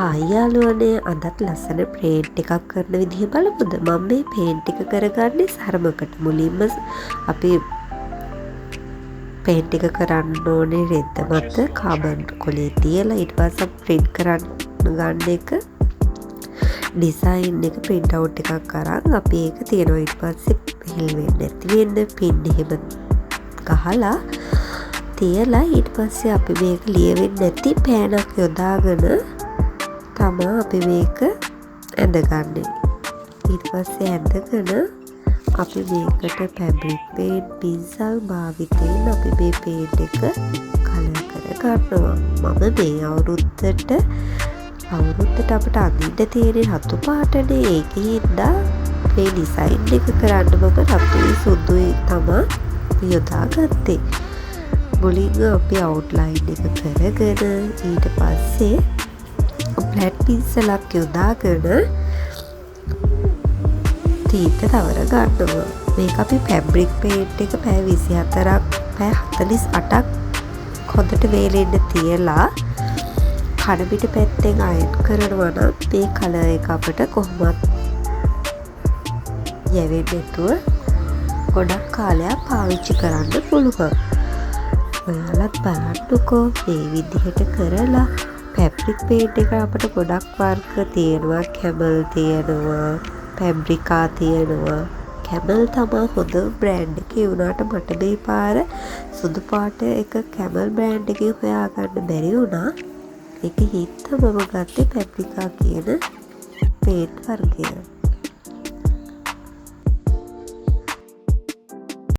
Hi යාළුවනේ අදත් ලස්සන ප්‍රේන්ට් එකක් කරන විදිහ බලමුද? මම මේ පේන්ට් එක කරගන්නේ සරමකට. මුලින්ම අපි පේන්ට් එක කරන්න ඕනේ රෙද්ද මත කාබන් කොලේ තියලා ඊට පස්සේ ප්‍රින්ට් කරන්න ගන්න එක ඩිසයින් එක ප්‍රින්ට් අවුට් එකක් අරන් අපි ඒක තියනවා. ඊට පස්සේ හෙල් වෙන්නේ නැති වෙන්න පින් එහෙම ගහලා තියලා ඊට පස්සේ අපි මේක ලියවෙන්නේ නැති පෑනක් යොදාගෙන තමා අපි මේක ඇඳගන්නේ. ඊට පස්සේ ඇඳගෙන අපි මේකට ෆැබ්‍රික් පේන්ට් පින්සල් භාවිතයෙන් අපි මේ පේන්ට් එක කලර් කර ගන්නවා. මම මේ අවුරුද්දට අපිට අඳින්න තියෙන රතු පාටනේ. ඒකින්දා මේ ඩිසයින් එක කරන්න මම රතුයි සුදුයි තමා යොදාගත්තේ. මුලින්ම අපි අවුට්ලයින් එක කරගෙන ඊට පස්සේ ෆ්ලැට් පින්සලක් යොදාගෙන තීත තවර ගන්නවා. මේක අපි ෆැබ්‍රික් පේන්ට් එක පැය 24ක් පැය 48ක් හොඳට වේලෙන්න තියලා කඩපිට පැත්තෙන් අයන් කරනවා නම් මේ කලර් එක අපිට කොහොමත් යැවෙන්නේ නැතුව ගොඩක් කාලයක් පාවිච්චි කරන්න පුළුවන්. ඔයාලත් බලන්නකෝ මේ විදිහට කරලා. ෆැබ්‍රික් පේන්ට් එක අපිට ගොඩක් වර්ග තියෙනවා. කැමල් තියෙනවා, ෆැබ්‍රිකා තියෙනවා. කැමල් තමයි හොඳ බ්‍රෑන්ඩ් එකේ වුණාට මට මේ පාර සුදු පාට එක කැමල් බ්‍රෑන්ඩ් එකේ හොයාගන්න බැරි වුණා. ඒක හින්දා මම ගත්තේ ෆැබ්‍රිකා කියන පේන්ට් වර්ගය.